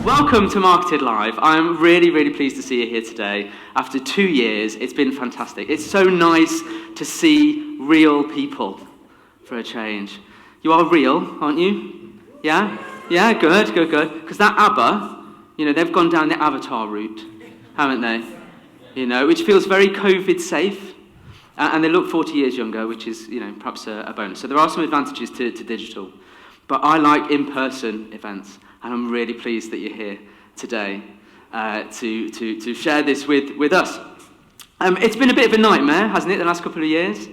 Welcome to Marketed Live. I'm really pleased to see you here today. After 2 years, it's been fantastic. It's so nice to see real people for a change. You are real, aren't you? Yeah? Yeah, good. Because that ABBA, they've gone down the avatar route, haven't they? Which feels very COVID safe. And they look 40 years younger, which is, perhaps a bonus. So there are some advantages to digital. But I like in-person events. And I'm really pleased that you're here today to share this with us. It's been a bit of a nightmare, hasn't it, the last couple of years?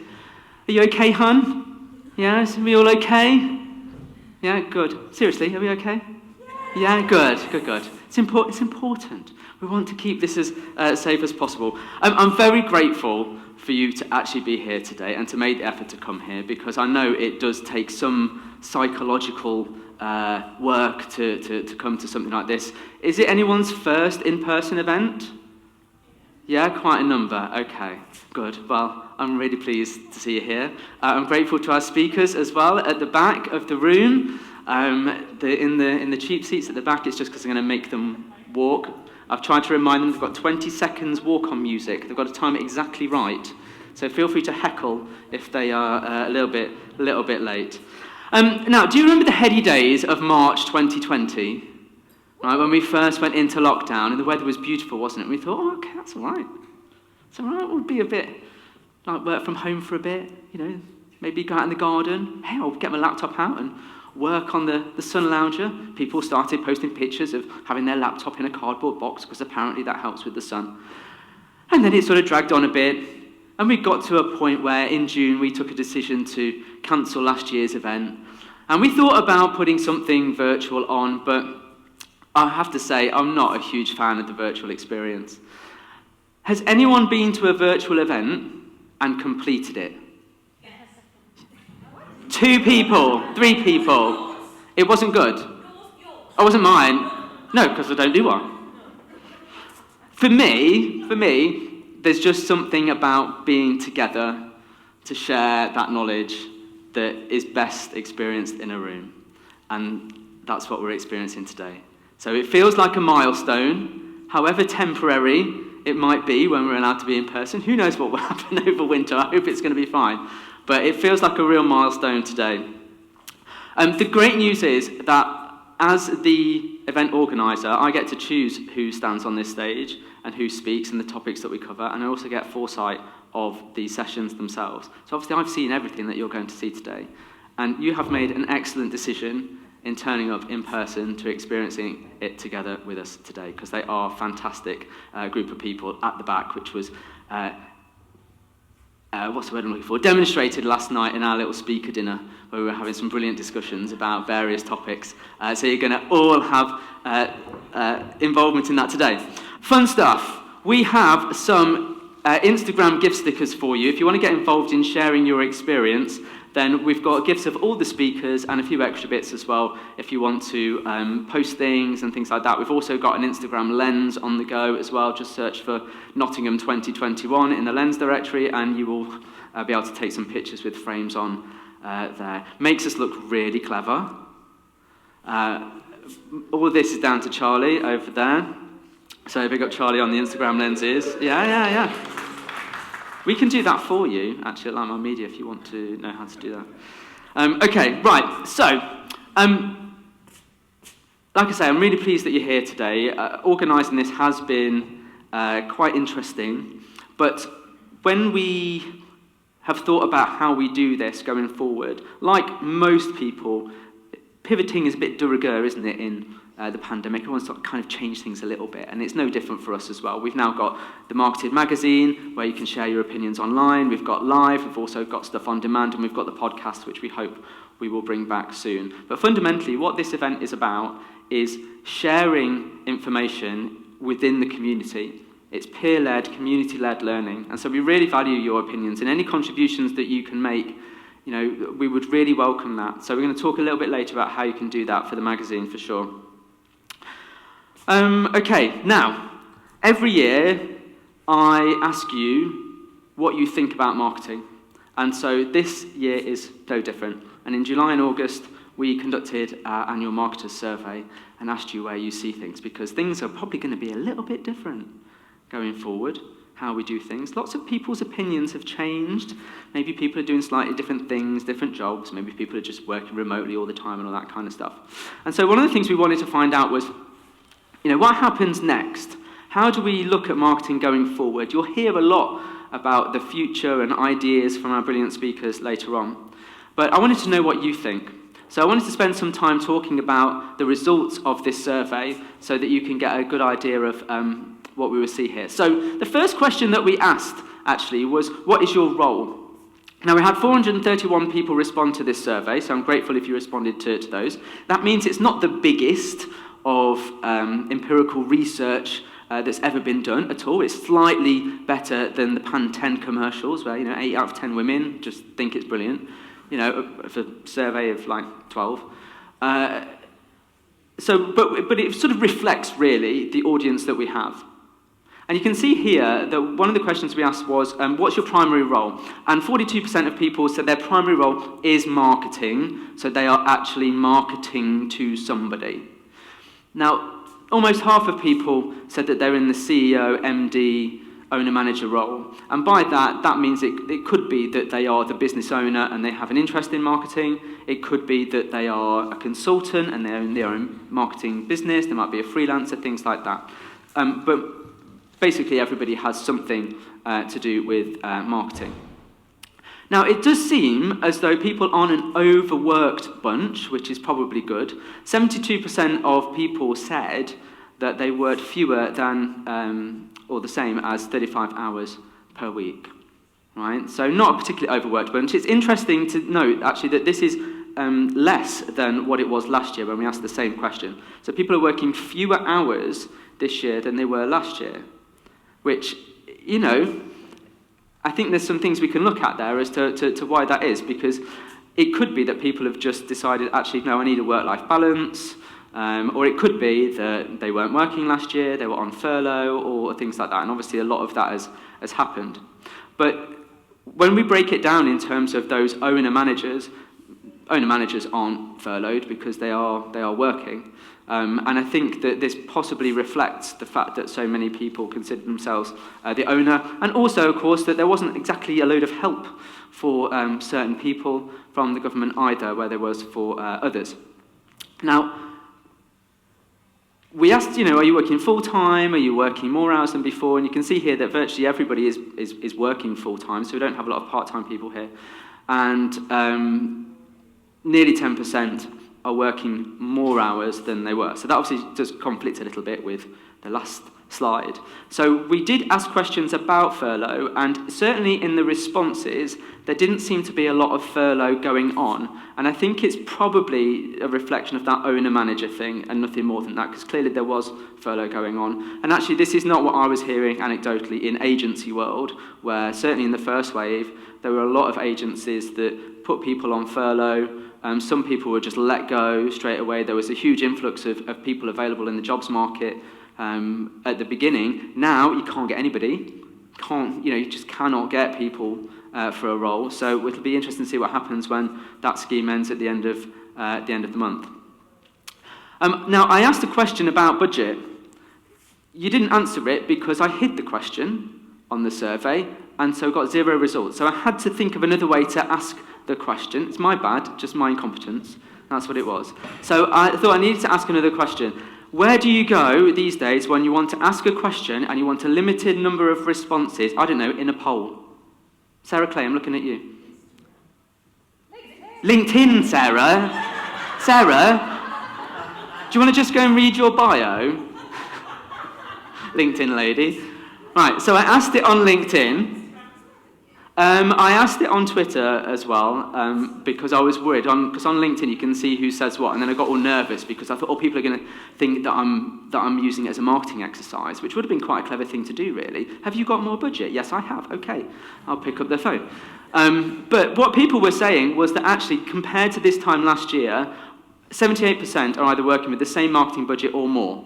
Are you okay, hun? Yeah, are we all okay? Yeah, good. Seriously, are we okay? Yeah, good. It's important. We want to keep this as safe as possible. I'm very grateful for you to actually be here today and to make the effort to come here, because I know it does take some psychological work to come to something like this. Is it anyone's first in-person event? Yeah, quite a number. Okay, good. Well, I'm really pleased to see you here. I'm grateful to our speakers as well at the back of the room. In the cheap seats at the back, it's just because I'm going to make them walk. I've tried to remind them they've got 20 seconds walk-on music. They've got to time it exactly right. So feel free to heckle if they are a little bit late. Now, do you remember the heady days of March 2020? Right, when we first went into lockdown and the weather was beautiful, wasn't it? We thought, oh, okay, that's all right. It's all right. We'll be a bit like work from home for a bit. Maybe go out in the garden. Hey, I'll get my laptop out and work on the sun lounger. People started posting pictures of having their laptop in a cardboard box because apparently that helps with the sun. And then it sort of dragged on a bit. And we got to a point where in June we took a decision to cancel last year's event. And we thought about putting something virtual on, but I have to say I'm not a huge fan of the virtual experience. Has anyone been to a virtual event and completed it? Yes. 2 people, 3 people. It wasn't good. It wasn't mine. No, because I don't do one. For me, there's just something about being together to share that knowledge that is best experienced in a room. And that's what we're experiencing today. So it feels like a milestone, however temporary it might be when we're allowed to be in person. Who knows what will happen over winter? I hope it's going to be fine. But it feels like a real milestone today. The great news is that as the event organizer, I get to choose who stands on this stage and who speaks and the topics that we cover, and I also get foresight of the sessions themselves. So obviously I've seen everything that you're going to see today, and you have made an excellent decision in turning up in person to experiencing it together with us today, because they are a fantastic group of people at the back, which was what's the word I'm looking for? Demonstrated last night in our little speaker dinner, where we were having some brilliant discussions about various topics. So you're going to all have involvement in that today. Fun stuff. We have some Instagram gift stickers for you. If you want to get involved in sharing your experience, then we've got gifts of all the speakers and a few extra bits as well if you want to post things and things like that. We've also got an Instagram lens on the go as well. Just search for Nottingham 2021 in the lens directory and you will be able to take some pictures with frames on there. Makes us look really clever. All this is down to Charlie over there. So big up Charlie on the Instagram lenses. Yeah. We can do that for you, actually, at Landmark Media, if you want to know how to do that. Okay, right. So, like I say, I'm really pleased that you're here today. Organising this has been quite interesting. But when we have thought about how we do this going forward, like most people, pivoting is a bit de rigueur, isn't it, in the pandemic. Everyone's sort of kind of changed things a little bit, and it's no different for us as well. We've now got the Marketed magazine, where you can share your opinions online. We've got live, we've also got stuff on demand, and we've got the podcast, which we hope we will bring back soon. But fundamentally, what this event is about is sharing information within the community. It's peer-led, community-led learning, and so we really value your opinions, and any contributions that you can make, we would really welcome that. So we're going to talk a little bit later about how you can do that for the magazine, for sure. Okay, now, every year I ask you what you think about marketing. And so this year is no different. And in July and August, we conducted our annual marketers survey and asked you where you see things, because things are probably going to be a little bit different going forward, how we do things. Lots of people's opinions have changed. Maybe people are doing slightly different things, different jobs. Maybe people are just working remotely all the time and all that kind of stuff. And so one of the things we wanted to find out was, what happens next? How do we look at marketing going forward? You'll hear a lot about the future and ideas from our brilliant speakers later on. But I wanted to know what you think. So I wanted to spend some time talking about the results of this survey so that you can get a good idea of what we will see here. So the first question that we asked, actually, was, what is your role? Now, we had 431 people respond to this survey, so I'm grateful if you responded to those. That means it's not the biggest of empirical research that's ever been done at all. It's slightly better than the Pan 10 commercials, where 8 out of 10 women just think it's brilliant. For a survey of like 12. But it sort of reflects really the audience that we have. And you can see here that one of the questions we asked was, what's your primary role? And 42% of people said their primary role is marketing, so they are actually marketing to somebody. Now, almost half of people said that they're in the CEO, MD, owner-manager role. And by that means it could be that they are the business owner and they have an interest in marketing. It could be that they are a consultant and they're in their own marketing business. They might be a freelancer, things like that. But basically everybody has something to do with marketing. Now, it does seem as though people aren't an overworked bunch, which is probably good. 72% of people said that they worked fewer than or the same as 35 hours per week, right? So not a particularly overworked bunch. It's interesting to note, actually, that this is less than what it was last year when we asked the same question. So people are working fewer hours this year than they were last year, which, I think there's some things we can look at there as to why that is, because it could be that people have just decided, actually, no, I need a work-life balance, or it could be that they weren't working last year, they were on furlough, or things like that, and obviously a lot of that has happened. But when we break it down in terms of those owner-managers aren't furloughed because they are working. And I think that this possibly reflects the fact that so many people consider themselves the owner, and also, of course, that there wasn't exactly a load of help for certain people from the government either, where there was for others. Now, we asked, are you working full-time? Are you working more hours than before? And you can see here that virtually everybody is working full-time, so we don't have a lot of part-time people here. And nearly 10% are working more hours than they were. So that obviously does conflict a little bit with the last slide. So we did ask questions about furlough, and certainly in the responses, there didn't seem to be a lot of furlough going on. And I think it's probably a reflection of that owner-manager thing and nothing more than that, because clearly there was furlough going on. And actually, this is not what I was hearing anecdotally in agency world, where certainly in the first wave, there were a lot of agencies that put people on furlough. Some people were just let go straight away. There was a huge influx of people available in the jobs market at the beginning. Now you can't get anybody. You just cannot get people for a role. So it'll be interesting to see what happens when that scheme ends at the end of the month. Now, I asked a question about budget. You didn't answer it because I hid the question on the survey, and so got 0 results. So I had to think of another way to ask the question. It's my bad, just my incompetence. That's what it was. So I thought I needed to ask another question. Where do you go these days when you want to ask a question and you want a limited number of responses, I don't know, in a poll? Sarah Clay, I'm looking at you. LinkedIn, Sarah. Sarah, do you want to just go and read your bio? LinkedIn lady. Right, so I asked it on LinkedIn. I asked it on Twitter as well, because I was worried. Because on LinkedIn you can see who says what, and then I got all nervous because I thought, people are going to think that I'm using it as a marketing exercise, which would have been quite a clever thing to do, really. Have you got more budget? Yes, I have. Okay, I'll pick up the phone. But what people were saying was that actually, compared to this time last year, 78% are either working with the same marketing budget or more.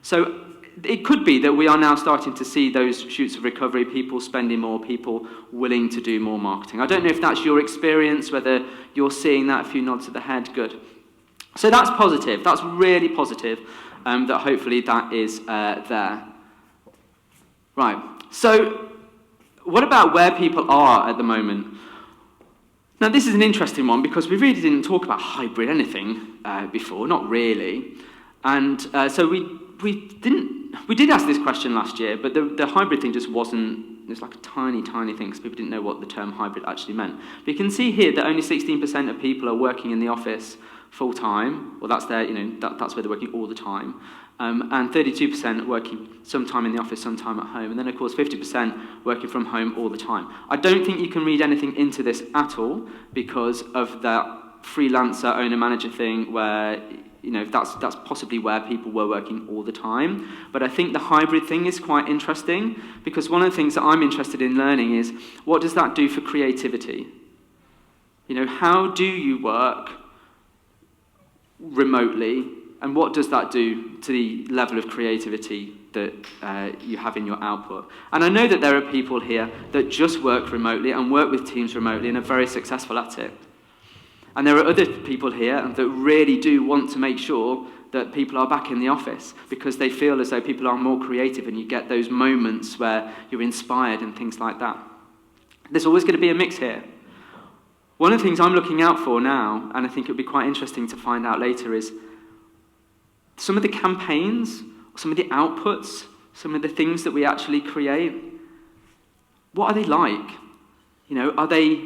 So it could be that we are now starting to see those shoots of recovery, people spending more, people willing to do more marketing. I don't know if that's your experience, whether you're seeing that, a few nods of the head, good. So that's positive. That's really positive, that hopefully that is there. Right. So what about where people are at the moment? Now, this is an interesting one because we really didn't talk about hybrid anything before, not really. And so we did ask this question last year, but the hybrid thing just wasn't, it's like a tiny thing because people didn't know what the term hybrid actually meant. But you can see here that only 16% of people are working in the office full-time, or that's that's where they're working all the time. And 32% working sometime in the office, sometime at home. And then, of course, 50% working from home all the time. I don't think you can read anything into this at all because of that freelancer, owner-manager thing where, that's possibly where people were working all the time. But I think the hybrid thing is quite interesting because one of the things that I'm interested in learning is what does that do for creativity? How do you work remotely? And what does that do to the level of creativity that you have in your output? And I know that there are people here that just work remotely and work with teams remotely and are very successful at it. And there are other people here that really do want to make sure that people are back in the office because they feel as though people are more creative and you get those moments where you're inspired and things like that. There's always going to be a mix here. One of the things I'm looking out for now, and I think it would be quite interesting to find out later, is some of the campaigns, some of the outputs, some of the things that we actually create, what are they like? Are they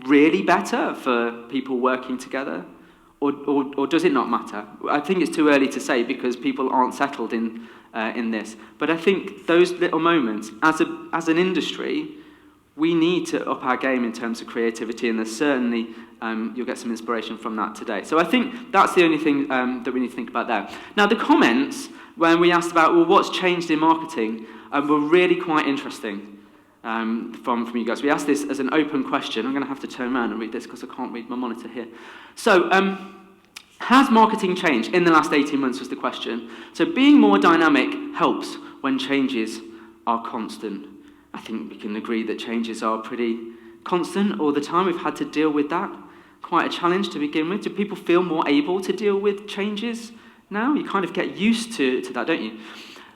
really better for people working together? Or does it not matter? I think it's too early to say because people aren't settled in this. But I think those little moments, as an industry, we need to up our game in terms of creativity, and there's certainly you'll get some inspiration from that today. So I think that's the only thing that we need to think about there. Now, the comments, when we asked about, well, what's changed in marketing, were really quite interesting from you guys. We asked this as an open question. I'm going to have to turn around and read this because I can't read my monitor here. So, has marketing changed in the last 18 months was the question. So being more dynamic helps when changes are constant. I think we can agree that changes are pretty constant all the time. We've had to deal with that. Quite a challenge to begin with. Do people feel more able to deal with changes now? You kind of get used to that, don't you?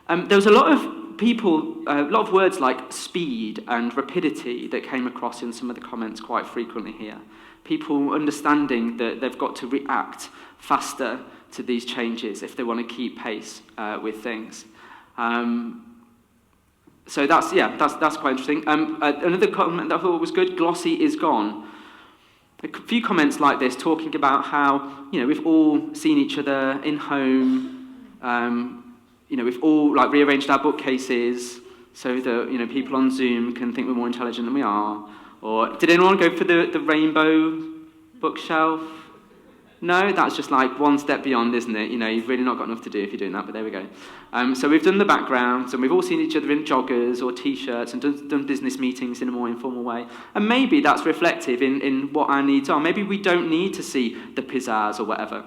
There was a lot of words like speed and rapidity that came across in some of the comments quite frequently here. People understanding that they've got to react faster to these changes if they want to keep pace with things. So that's quite interesting. Another comment that I thought was good, glossy is gone. A few comments like this talking about how, we've all seen each other in home, we've all rearranged our bookcases so that, people on Zoom can think we're more intelligent than we are. Or did anyone go for the rainbow bookshelf? No, that's just one step beyond, isn't it? You've really not got enough to do if you're doing that, but there we go. So we've done the backgrounds, and we've all seen each other in joggers or T-shirts and done business meetings in a more informal way. And maybe that's reflective in what our needs are. Maybe we don't need to see the pizzazz or whatever.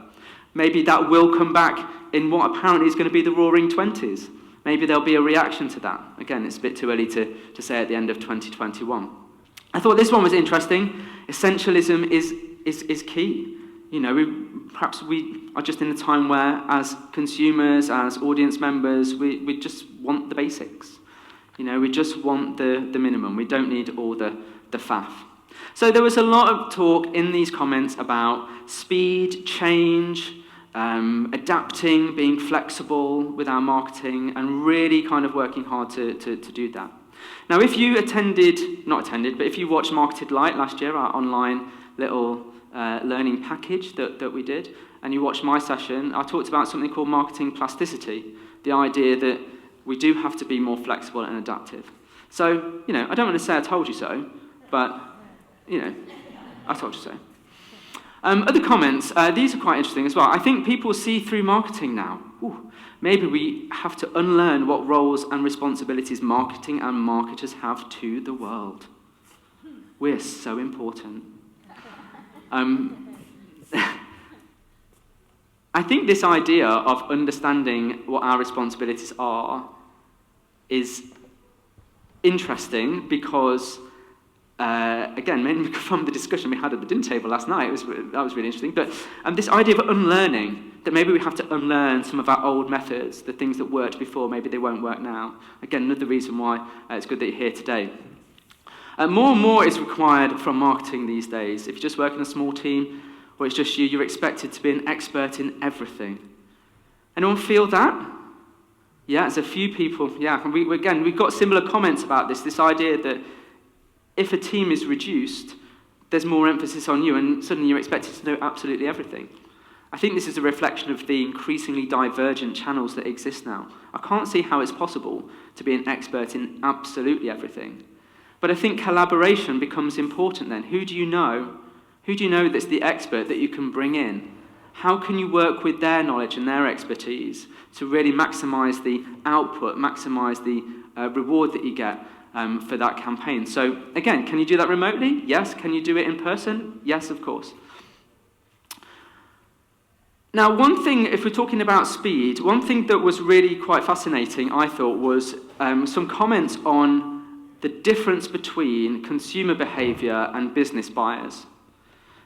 Maybe that will come back in what apparently is going to be the roaring 20s. Maybe there'll be a reaction to that. Again, it's a bit too early to say at the end of 2021. I thought this one was interesting. Essentialism is key. Perhaps we are just in a time where, as consumers, as audience members, we just want the basics. We just want the minimum. We don't need all the faff. So there was a lot of talk in these comments about speed, change, adapting, being flexible with our marketing, and really kind of working hard to do that. Now, if you if you watched Marketed Light last year, our online little learning package that we did, and you watched my session, I talked about something called marketing plasticity, the idea that we do have to be more flexible and adaptive. So, I don't want to say I told you so, but, I told you so. Other comments, these are quite interesting as well. I think people see through marketing now. Ooh, maybe we have to unlearn what roles and responsibilities marketing and marketers have to the world. We're so important. I think this idea of understanding what our responsibilities are is interesting because again, mainly from the discussion we had at the dinner table last night, that was really interesting. But this idea of unlearning, that maybe we have to unlearn some of our old methods, the things that worked before, maybe they won't work now. Again, another reason why it's good that you're here today. More and more is required from marketing these days. If you just work in a small team, or it's just you, you're expected to be an expert in everything. Anyone feel that? Yeah, there's a few people. Yeah, and we've got similar comments about this idea that if a team is reduced, there's more emphasis on you, and suddenly you're expected to know absolutely everything. I think this is a reflection of the increasingly divergent channels that exist now. I can't see how it's possible to be an expert in absolutely everything. But I think collaboration becomes important then. Who do you know? Who do you know that's the expert that you can bring in? How can you work with their knowledge and their expertise to really maximize the output, maximize the reward that you get for that campaign? So again, can you do that remotely? Yes. Can you do it in person? Yes, of course. Now, one thing, if we're talking about speed, one thing that was really quite fascinating, I thought, was some comments on the difference between consumer behavior and business buyers.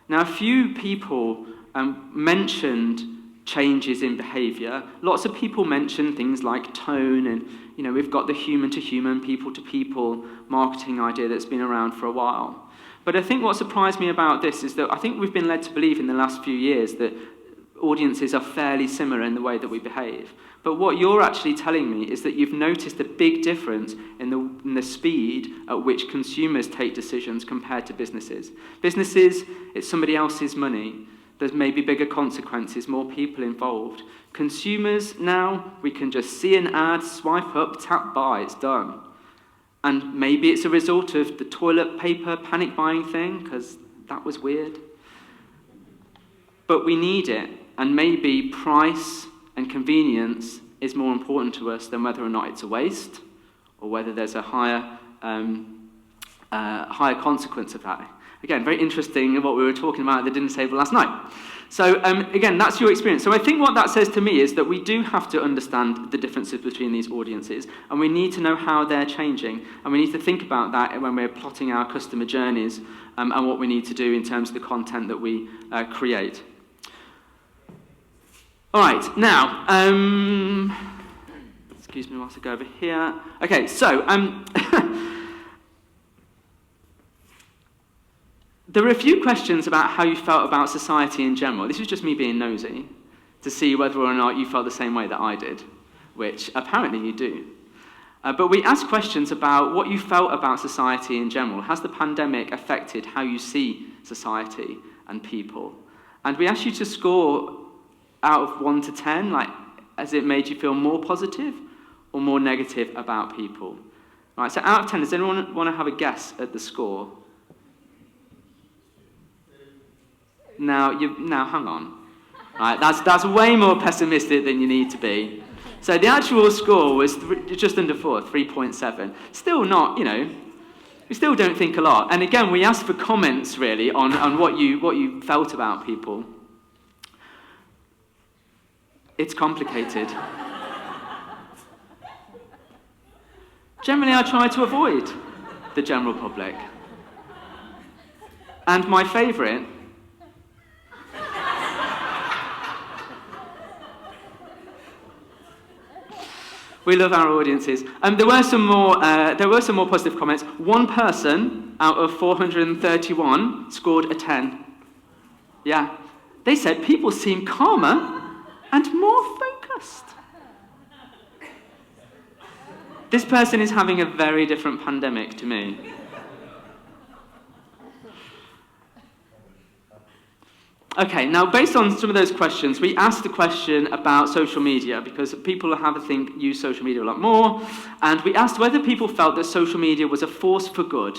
Now, a few people mentioned changes in behavior. Lots of people mentioned things like tone, and we've got the human-to-human, people-to-people marketing idea that's been around for a while. But I think what surprised me about this is that I think we've been led to believe in the last few years that audiences are fairly similar in the way that we behave. But what you're actually telling me is that you've noticed a big difference in the speed at which consumers take decisions compared to businesses. Businesses, it's somebody else's money. There's maybe bigger consequences, more people involved. Consumers, now, we can just see an ad, swipe up, tap buy, it's done. And maybe it's a result of the toilet paper panic buying thing, because that was weird. But we need it, and maybe price and convenience is more important to us than whether or not it's a waste, or whether there's a higher consequence of that. Again, very interesting what we were talking about at the dinner table last night. So again, that's your experience. So I think what that says to me is that we do have to understand the differences between these audiences, and we need to know how they're changing, and we need to think about that when we're plotting our customer journeys and what we need to do in terms of the content that we create. All right, now, excuse me whilst I go over here. Okay, so there were a few questions about how you felt about society in general. This was just me being nosy to see whether or not you felt the same way that I did, which apparently you do. But we asked questions about what you felt about society in general. Has the pandemic affected how you see society and people? And we asked you to score out of 1 to 10, like, has it made you feel more positive or more negative about people? All right, so out of 10, does anyone want to have a guess at the score? Now, hang on. All right, that's way more pessimistic than you need to be. So the actual score was just under 4, 3.7. Still not, we still don't think a lot. And again, we asked for comments, really, on what you felt about people. It's complicated. Generally, I try to avoid the general public. And my favourite, we love our audiences. There were some more positive comments. One person out of 431 scored a 10. Yeah, they said people seem calmer and more focused. This person is having a very different pandemic to me. Okay, now based on some of those questions, we asked the question about social media, because people have, I think, use social media a lot more, and we asked whether people felt that social media was a force for good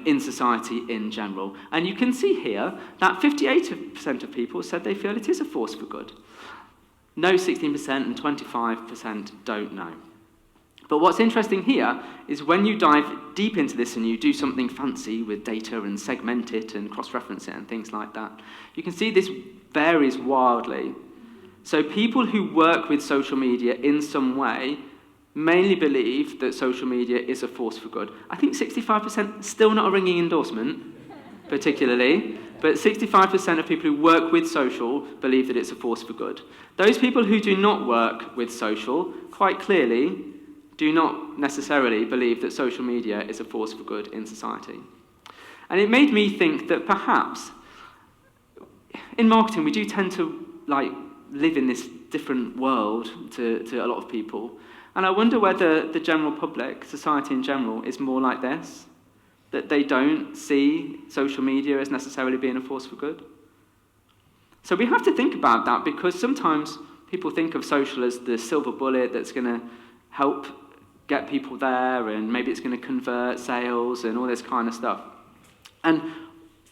in society in general. And you can see here that 58% of people said they feel it is a force for good. No, 16%, and 25% don't know. But what's interesting here is when you dive deep into this and you do something fancy with data and segment it and cross-reference it and things like that, you can see this varies wildly. So people who work with social media in some way mainly believe that social media is a force for good. I think 65%, still not a ringing endorsement, particularly, but 65% of people who work with social believe that it's a force for good. Those people who do not work with social, quite clearly, do not necessarily believe that social media is a force for good in society. And it made me think that perhaps in marketing we do tend to live in this different world to a lot of people. And I wonder whether the general public, society in general, is more like this, that they don't see social media as necessarily being a force for good. So we have to think about that, because sometimes people think of social as the silver bullet that's going to help get people there, and maybe it's going to convert sales and all this kind of stuff. And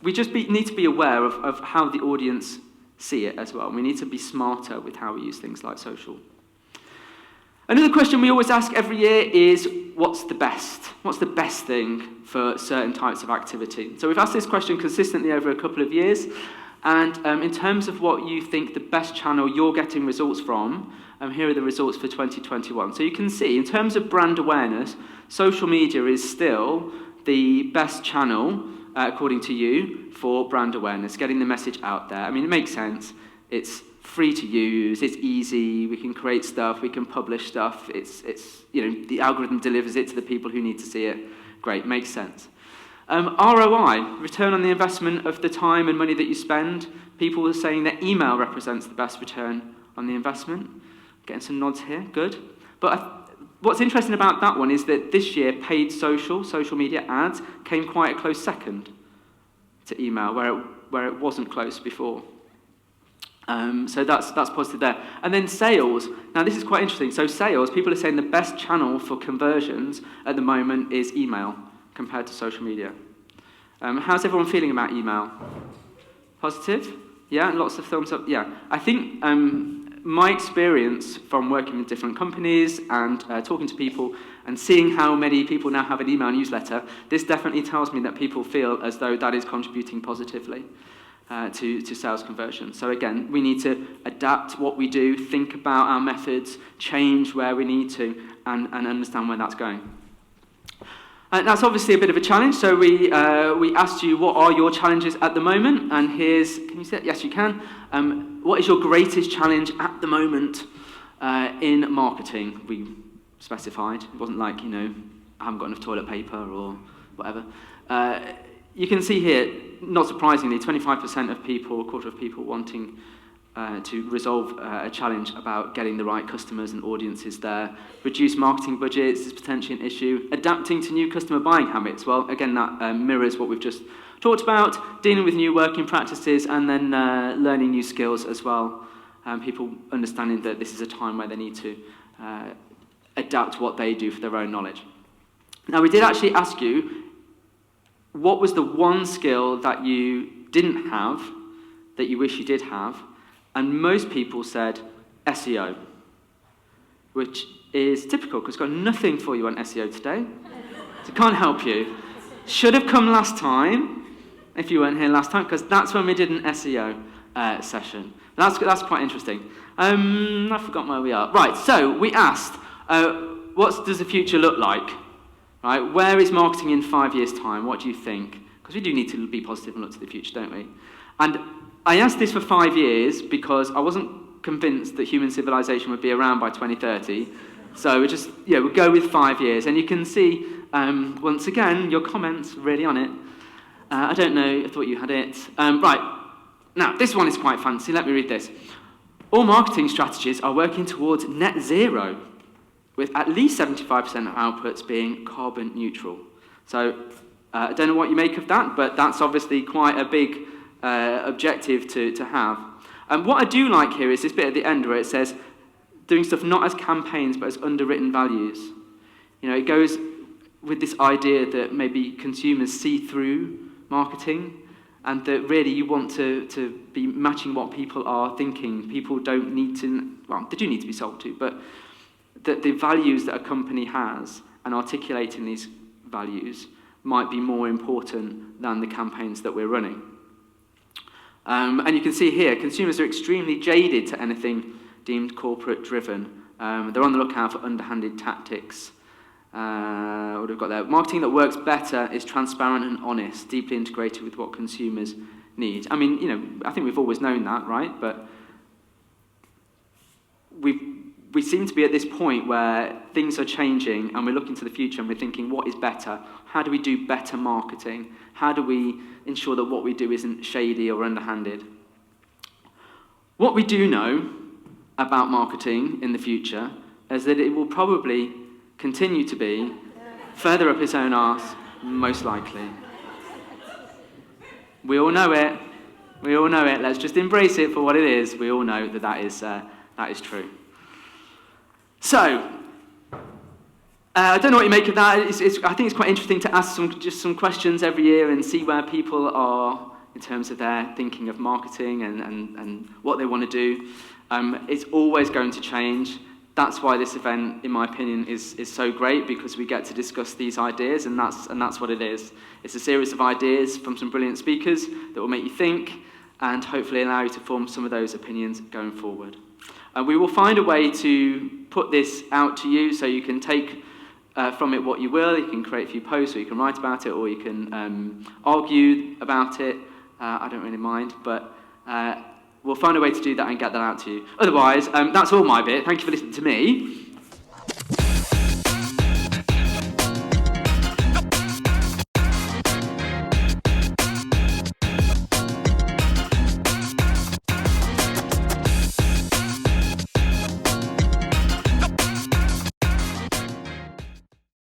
we just need to be aware of how the audience see it as well. We need to be smarter with how we use things like social. Another question we always ask every year is, what's the best? What's the best thing for certain types of activity? So we've asked this question consistently over a couple of years, and in terms of what you think the best channel you're getting results from, here are the results for 2021. So you can see, in terms of brand awareness, social media is still the best channel, according to you, for brand awareness, getting the message out there. I mean, it makes sense. It's free to use, it's easy, we can create stuff, we can publish stuff, it's the algorithm delivers it to the people who need to see it. Great, makes sense. ROI, return on the investment of the time and money that you spend. People are saying that email represents the best return on the investment. Getting some nods here, good. But what's interesting about that one is that this year, paid social media ads, came quite a close second to email, where it wasn't close before. So that's positive there. And then sales. Now this is quite interesting. So sales, people are saying the best channel for conversions at the moment is email compared to social media. How's everyone feeling about email? Positive? Yeah, lots of thumbs up. Yeah, I think my experience from working with different companies and talking to people and seeing how many people now have an email newsletter, this definitely tells me that people feel as though that is contributing positively to sales conversion. So again, we need to adapt what we do, think about our methods, change where we need to, and understand where that's going. And that's obviously a bit of a challenge, so we asked you, what are your challenges at the moment? And here's, can you say it? Yes, you can. What is your greatest challenge at the moment in marketing? We specified. It wasn't like, I haven't got enough toilet paper or whatever. You can see here, not surprisingly, 25% of people, a quarter of people wanting to resolve a challenge about getting the right customers and audiences there. Reduce marketing budgets is potentially an issue. Adapting to new customer buying habits. Well, again, that mirrors what we've just talked about. Dealing with new working practices, and then learning new skills as well. People understanding that this is a time where they need to adapt what they do for their own knowledge. Now, we did actually ask you, what was the one skill that you didn't have that you wish you did have? And most people said SEO, which is typical because I've got nothing for you on SEO today. So can't help you. Should have come last time, if you weren't here last time, because that's when we did an SEO session. That's quite interesting. I've forgotten where we are. Right, so we asked, what does the future look like? Right, where is marketing in 5 years' time? What do you think? Because we do need to be positive and look to the future, don't we? And I asked this for 5 years because I wasn't convinced that human civilization would be around by 2030. So we'll go with 5 years. And you can see, once again, your comments really on it. I don't know, I thought you had it. Right, now this one is quite fancy. Let me read this. All marketing strategies are working towards net zero, with at least 75% of outputs being carbon neutral. So I don't know what you make of that, but that's obviously quite a big objective to have. And what I do like here is this bit at the end where it says, doing stuff not as campaigns, but as underwritten values. It goes with this idea that maybe consumers see through marketing, and that really you want to be matching what people are thinking. People don't need to, well, they do need to be sold to, but that the values that a company has and articulating these values might be more important than the campaigns that we're running. And you can see here, consumers are extremely jaded to anything deemed corporate-driven They're on the lookout for underhanded tactics. What have we got there? Marketing that works better is transparent and honest, deeply integrated with what consumers need. I mean, I think we've always known that, right? But we seem to be at this point where things are changing and we're looking to the future and we're thinking, what is better? How do we do better marketing? How do we ensure that what we do isn't shady or underhanded? What we do know about marketing in the future is that it will probably continue to be further up its own arse, most likely. We all know it. We all know it. Let's just embrace it for what it is. We all know that that is true. So, I don't know what you make of that. I think it's quite interesting to ask some questions every year and see where people are in terms of their thinking of marketing and what they want to do. It's always going to change. That's why this event, in my opinion, is so great, because we get to discuss these ideas, and that's what it is. It's a series of ideas from some brilliant speakers that will make you think and hopefully allow you to form some of those opinions going forward. We will find a way to put this out to you so you can take from it what you will. You can create a few posts, or you can write about it, or you can argue about it. I don't really mind, but we'll find a way to do that and get that out to you. Otherwise, that's all my bit. Thank you for listening to me.